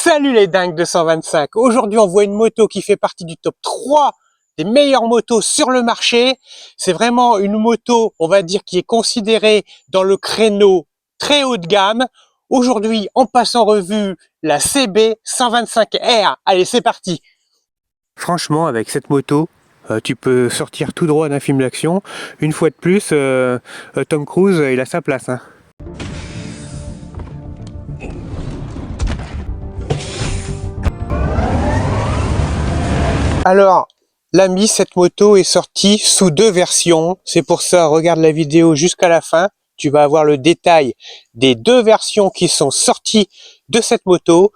Salut les dingues de 125. Aujourd'hui, on voit une moto qui fait partie du top 3 des meilleures motos sur le marché. C'est vraiment une moto, on va dire, qui est considérée dans le créneau très haut de gamme. Aujourd'hui, on passe en revue la CB 125R. Allez, c'est parti. Franchement, avec cette moto, tu peux sortir tout droit d'un film d'action. Une fois de plus, Tom Cruise, il a sa place, hein. Alors, l'ami, cette moto est sortie sous 2 versions. C'est pour ça, regarde la vidéo jusqu'à la fin. Tu vas avoir le détail des 2 versions qui sont sorties de cette moto.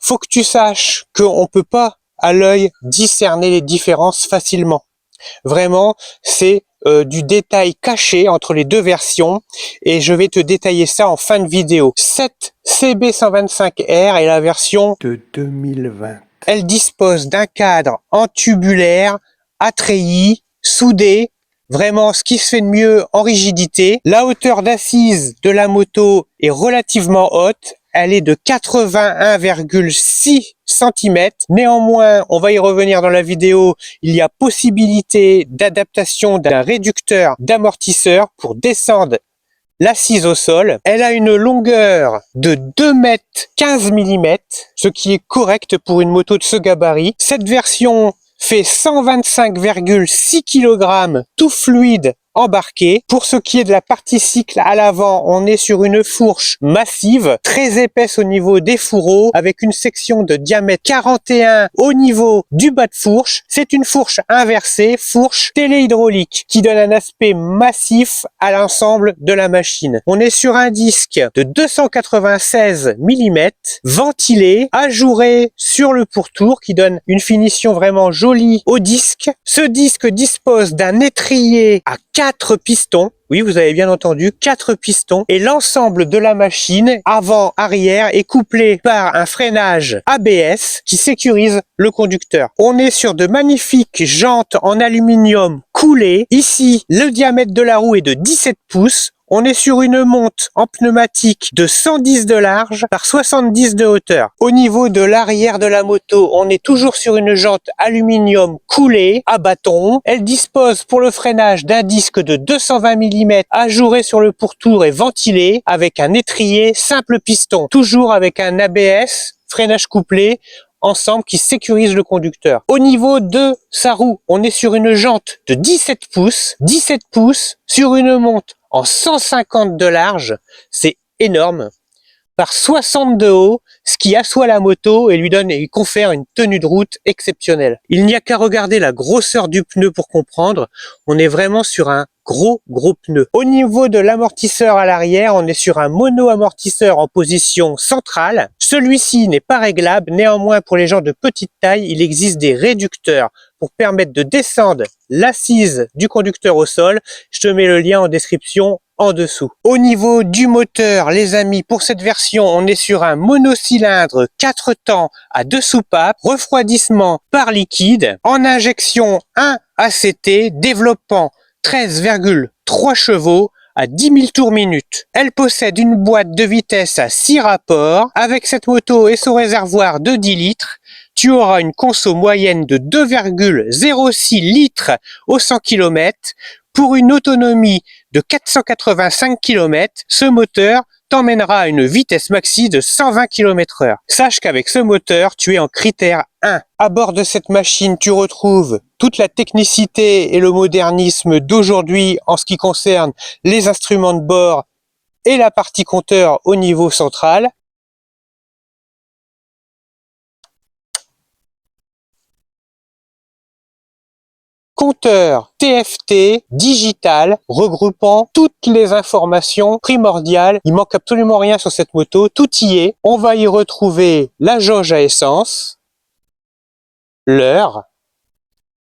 Faut que tu saches qu'on ne peut pas à l'œil discerner les différences facilement. Vraiment, c'est du détail caché entre les 2 versions et je vais te détailler ça en fin de vidéo. Cette CB125R est la version de 2020. Elle dispose d'un cadre en tubulaire, à treillis, soudé, vraiment ce qui se fait de mieux en rigidité. La hauteur d'assise de la moto est relativement haute, elle est de 81,6 cm. Néanmoins, on va y revenir dans la vidéo, il y a possibilité d'adaptation d'un réducteur d'amortisseur pour descendre l'assise au sol. Elle a une longueur de 2 mètres 15 mm, ce qui est correct pour une moto de ce gabarit. Cette version fait 125,6 kg tout fluide embarqué. Pour ce qui est de la partie cycle à l'avant, on est sur une fourche massive, très épaisse au niveau des fourreaux, avec une section de diamètre 41 au niveau du bas de fourche. C'est une fourche inversée, fourche téléhydraulique, qui donne un aspect massif à l'ensemble de la machine. On est sur un disque de 296 mm, ventilé, ajouré sur le pourtour, qui donne une finition vraiment jolie au disque. Ce disque dispose d'un étrier à 4 pistons, oui vous avez bien entendu, 4 pistons, et l'ensemble de la machine avant-arrière est couplé par un freinage ABS qui sécurise le conducteur. On est sur de magnifiques jantes en aluminium coulées. Ici, le diamètre de la roue est de 17 pouces. On est sur une monte en pneumatique de 110 de large par 70 de hauteur. Au niveau de l'arrière de la moto, on est toujours sur une jante aluminium coulée à bâton. Elle dispose pour le freinage d'un disque de 220 mm ajouré sur le pourtour et ventilé avec un étrier simple piston. Toujours avec un ABS, freinage couplé, ensemble qui sécurise le conducteur. Au niveau de sa roue, on est sur une jante de 17 pouces sur une monte en 150 de large, c'est énorme, par 60 de haut, ce qui assoit la moto et lui confère une tenue de route exceptionnelle. Il n'y a qu'à regarder la grosseur du pneu pour comprendre, on est vraiment sur un gros pneu. Au niveau de l'amortisseur à l'arrière, on est sur un mono-amortisseur en position centrale. Celui-ci n'est pas réglable, néanmoins pour les gens de petite taille, il existe des réducteurs pour permettre de descendre l'assise du conducteur au sol. Je te mets le lien en description en dessous. Au niveau du moteur, les amis, pour cette version, on est sur un monocylindre 4 temps à 2 soupapes, refroidissement par liquide, en injection 1 ACT, développant 13,3 chevaux à 10 000 tours minute. Elle possède une boîte de vitesse à 6 rapports. Avec cette moto et son réservoir de 10 litres, tu auras une conso moyenne de 2,06 litres au 100 km. Pour une autonomie de 485 km, ce moteur t'emmènera à une vitesse maxi de 120 km/h. Sache qu'avec ce moteur, tu es en critère 1. À bord de cette machine, tu retrouves toute la technicité et le modernisme d'aujourd'hui en ce qui concerne les instruments de bord et la partie compteur au niveau central. Compteur TFT digital regroupant toutes les informations primordiales. Il manque absolument rien sur cette moto, tout y est. On va y retrouver la jauge à essence, l'heure,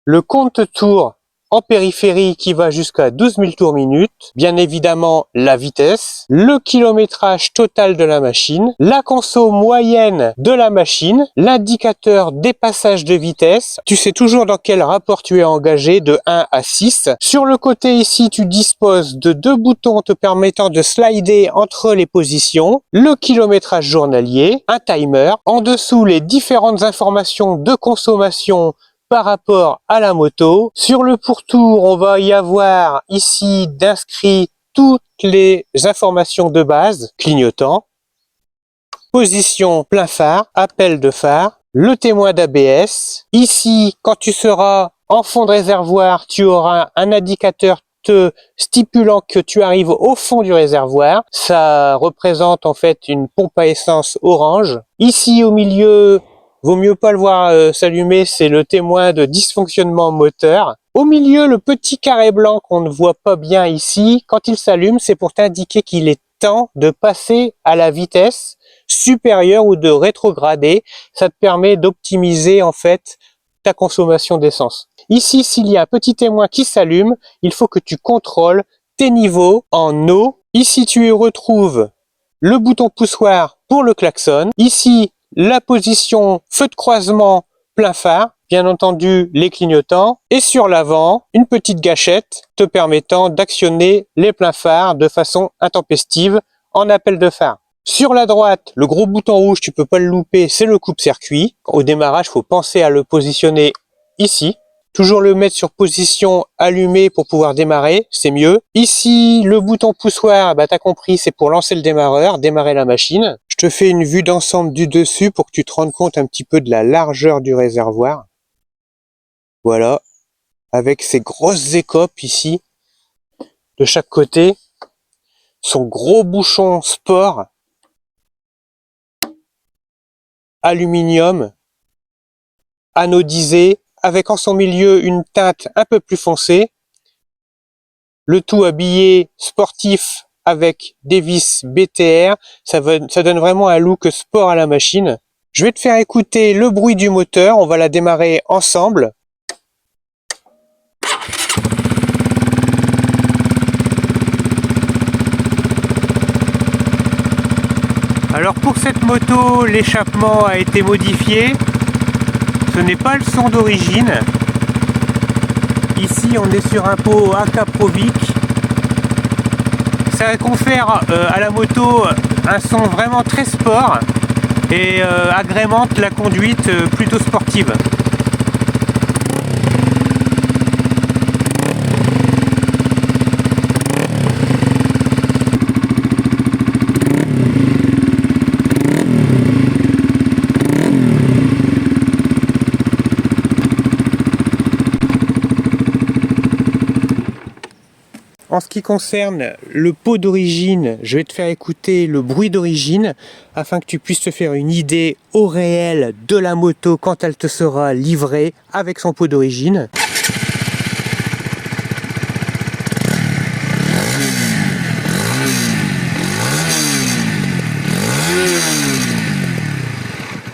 le compte-tours en périphérie qui va jusqu'à 12 000 tours minute, bien évidemment la vitesse, le kilométrage total de la machine, la conso moyenne de la machine, l'indicateur des passages de vitesse, tu sais toujours dans quel rapport tu es engagé de 1 à 6. Sur le côté ici, tu disposes de 2 boutons te permettant de slider entre les positions, le kilométrage journalier, un timer, en dessous les différentes informations de consommation par rapport à la moto. Sur le pourtour, on va y avoir ici d'inscrit toutes les informations de base, clignotant, position plein phare, appel de phare, le témoin d'ABS. Ici, quand tu seras en fond de réservoir, tu auras un indicateur te stipulant que tu arrives au fond du réservoir. Ça représente en fait une pompe à essence orange. Ici au milieu, vaut mieux pas le voir s'allumer, c'est le témoin de dysfonctionnement moteur. Au milieu, le petit carré blanc qu'on ne voit pas bien ici, quand il s'allume, c'est pour t'indiquer qu'il est temps de passer à la vitesse supérieure ou de rétrograder. Ça te permet d'optimiser en fait ta consommation d'essence. Ici, s'il y a un petit témoin qui s'allume, il faut que tu contrôles tes niveaux en eau. Ici, tu y retrouves le bouton poussoir pour le klaxon. Ici, la position feu de croisement plein phare, bien entendu les clignotants. Et sur l'avant, une petite gâchette te permettant d'actionner les pleins phares de façon intempestive en appel de phare. Sur la droite, le gros bouton rouge, tu peux pas le louper, c'est le coupe-circuit. Au démarrage, il faut penser à le positionner ici. Toujours le mettre sur position allumée pour pouvoir démarrer, c'est mieux. Ici, le bouton poussoir, bah t'as compris, c'est pour lancer le démarreur, démarrer la machine. Je te fais une vue d'ensemble du dessus pour que tu te rendes compte un petit peu de la largeur du réservoir. Voilà, avec ces grosses écopes ici, de chaque côté, son gros bouchon sport, aluminium, anodisé, avec en son milieu une teinte un peu plus foncée. Le tout habillé sportif avec des vis BTR. Ça donne vraiment un look sport à la machine. Je vais te faire écouter le bruit du moteur. On va la démarrer ensemble. Alors pour cette moto, l'échappement a été modifié. Ce n'est pas le son d'origine. Ici, on est sur un pot Akaprovic. Ça confère à la moto un son vraiment très sport et agrémente la conduite plutôt sportive. En ce qui concerne le pot d'origine, je vais te faire écouter le bruit d'origine afin que tu puisses te faire une idée au réel de la moto quand elle te sera livrée avec son pot d'origine.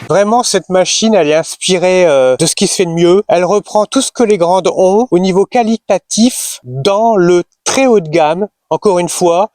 Vraiment, cette machine, elle est inspirée de ce qui se fait de mieux. Elle reprend tout ce que les grandes ont au niveau qualitatif dans le très haut de gamme. Encore une fois,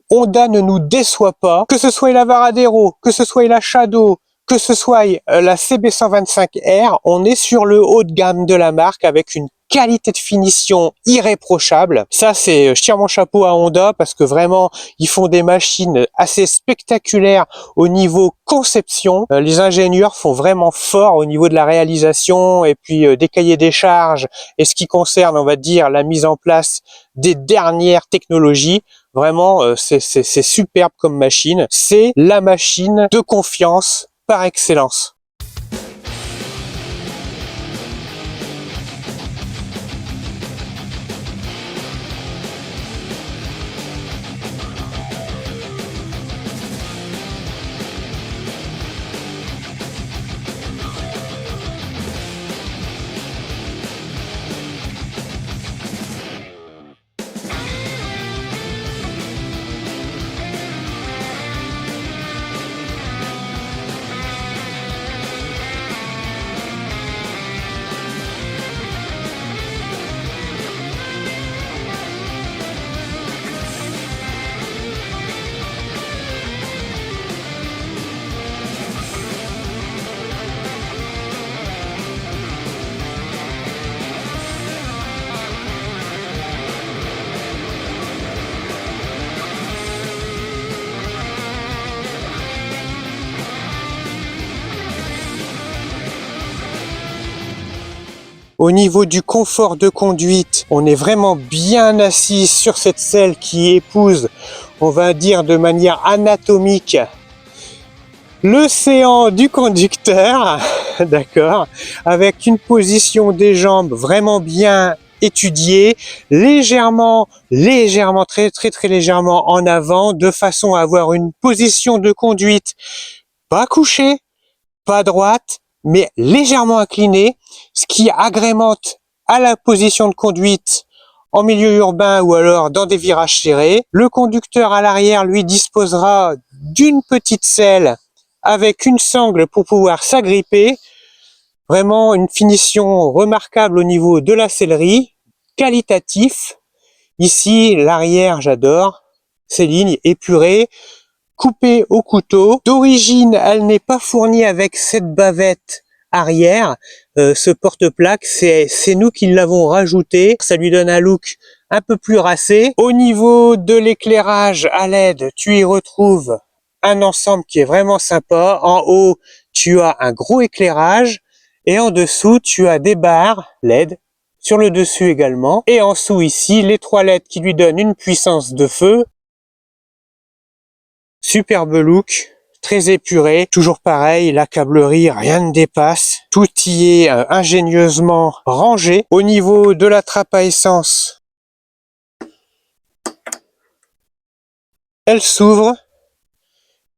Honda ne nous déçoit pas. Que ce soit la Varadero, que ce soit la Shadow, que ce soit la CB125R, on est sur le haut de gamme de la marque avec une qualité de finition irréprochable. Ça, je tire mon chapeau à Honda parce que vraiment, ils font des machines assez spectaculaires au niveau conception. Les ingénieurs font vraiment fort au niveau de la réalisation et puis des cahiers des charges et ce qui concerne, on va dire, la mise en place des dernières technologies. Vraiment, c'est superbe comme machine. C'est la machine de confiance par excellence. Au niveau du confort de conduite, on est vraiment bien assis sur cette selle qui épouse, on va dire de manière anatomique, l'océan du conducteur, d'accord, avec une position des jambes vraiment bien étudiée, légèrement, très légèrement en avant, de façon à avoir une position de conduite pas couchée, pas droite, mais légèrement inclinée, ce qui agrémente à la position de conduite en milieu urbain ou alors dans des virages serrés. Le conducteur à l'arrière, lui, disposera d'une petite selle avec une sangle pour pouvoir s'agripper. Vraiment une finition remarquable au niveau de la sellerie, qualitatif. Ici, l'arrière, j'adore. Ces lignes épurées, coupée au couteau. D'origine, elle n'est pas fournie avec cette bavette arrière. Ce porte-plaque, c'est nous qui l'avons rajouté. Ça lui donne un look un peu plus racé. Au niveau de l'éclairage à LED, tu y retrouves un ensemble qui est vraiment sympa. En haut, tu as un gros éclairage et en dessous, tu as des barres LED. Sur le dessus également. Et en dessous ici, les 3 LED qui lui donnent une puissance de feu. Superbe look, très épuré, toujours pareil, la câblerie, rien ne dépasse. Tout y est ingénieusement rangé. Au niveau de la trappe à essence, elle s'ouvre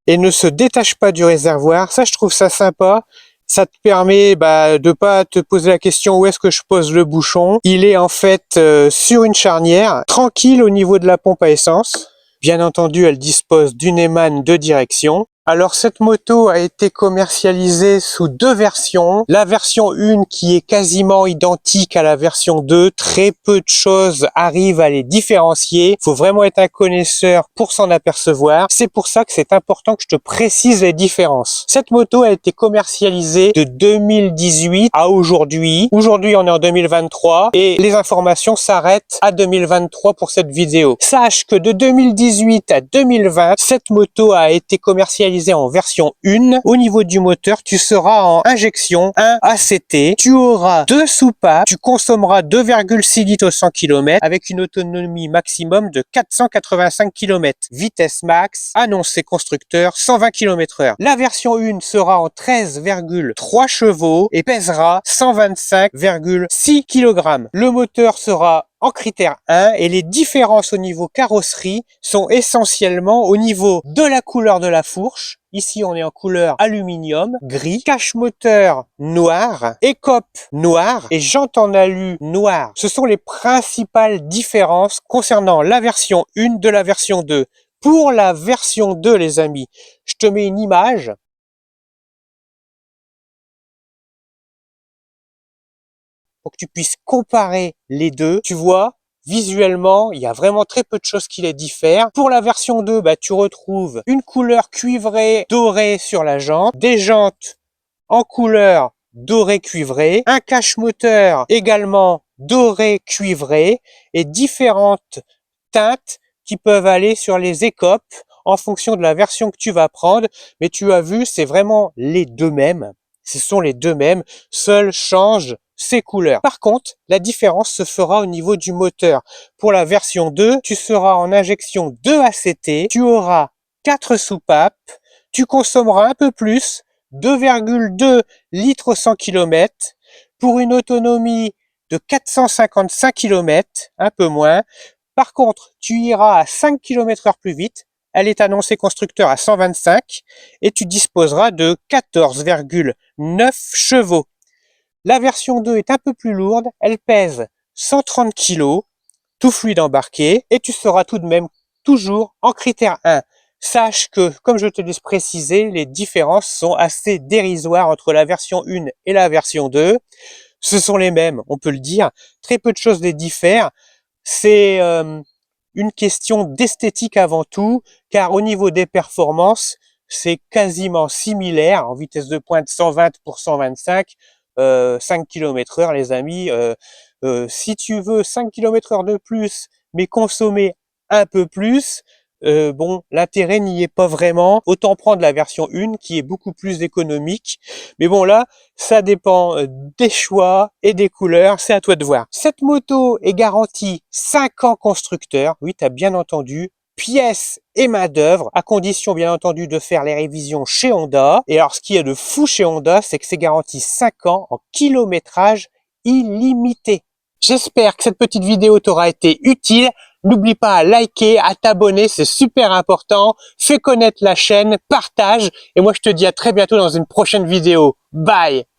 et ne se détache pas du réservoir. Ça, je trouve ça sympa. Ça te permet de pas te poser la question où est-ce que je pose le bouchon. Il est en fait sur une charnière, tranquille au niveau de la pompe à essence. Bien entendu, elle dispose d'une émane de direction. Alors cette moto a été commercialisée sous 2 versions. La version 1 qui est quasiment identique à la version 2. Très peu de choses arrivent à les différencier. Il faut vraiment être un connaisseur pour s'en apercevoir. C'est pour ça que c'est important que je te précise les différences. Cette moto a été commercialisée de 2018 à aujourd'hui. Aujourd'hui, on est en 2023 et les informations s'arrêtent à 2023 pour cette vidéo. Sache que de 2018 à 2020, cette moto a été commercialisée en version 1. Au niveau du moteur, tu seras en injection 1 ACT. Tu auras 2 soupapes. Tu consommeras 2,6 litres au 100 km avec une autonomie maximum de 485 km. Vitesse max, annoncé constructeur, 120 km/h. La version 1 sera en 13,3 chevaux et pèsera 125,6 kg. Le moteur sera en critère 1 et les différences au niveau carrosserie sont essentiellement au niveau de la couleur de la fourche. Ici, on est en couleur aluminium, gris, cache moteur noir, écope noir et jantes en alu noir. Ce sont les principales différences concernant la version 1 de la version 2. Pour la version 2, les amis, je te mets une image pour que tu puisses comparer les deux. Tu vois, visuellement, il y a vraiment très peu de choses qui les diffèrent. Pour la version 2, tu retrouves une couleur cuivrée dorée sur la jante, des jantes en couleur doré cuivré, un cache-moteur également doré cuivré et différentes teintes qui peuvent aller sur les écopes en fonction de la version que tu vas prendre. Mais tu as vu, c'est vraiment les deux mêmes. Ce sont les deux mêmes, seuls changent ces couleurs. Par contre, la différence se fera au niveau du moteur. Pour la version 2, tu seras en injection 2 ACT, tu auras 4 soupapes, tu consommeras un peu plus, 2,2 litres au 100 km, pour une autonomie de 455 km, un peu moins. Par contre, tu iras à 5 km/h plus vite. Elle est annoncée constructeur à 125 et tu disposeras de 14,9 chevaux. La version 2 est un peu plus lourde, elle pèse 130 kg, tout fluide embarqué, et tu seras tout de même toujours en critère 1. Sache que, comme je te l'ai précisé, les différences sont assez dérisoires entre la version 1 et la version 2. Ce sont les mêmes, on peut le dire. Très peu de choses les diffèrent. C'est une question d'esthétique avant tout, car au niveau des performances, c'est quasiment similaire en vitesse de pointe 120 pour 125, 5 km/h les amis. Si tu veux 5 km/h de plus, mais consommer un peu plus, bon, l'intérêt n'y est pas vraiment. Autant prendre la version 1 qui est beaucoup plus économique. Mais bon, là, ça dépend des choix et des couleurs. C'est à toi de voir. Cette moto est garantie 5 ans constructeur. Oui, tu as bien entendu. Pièces et main d'œuvre, à condition bien entendu de faire les révisions chez Honda. Et alors ce qui est de fou chez Honda, c'est que c'est garanti 5 ans en kilométrage illimité. J'espère que cette petite vidéo t'aura été utile. N'oublie pas à liker, à t'abonner, c'est super important. Fais connaître la chaîne, partage. Et moi je te dis à très bientôt dans une prochaine vidéo. Bye!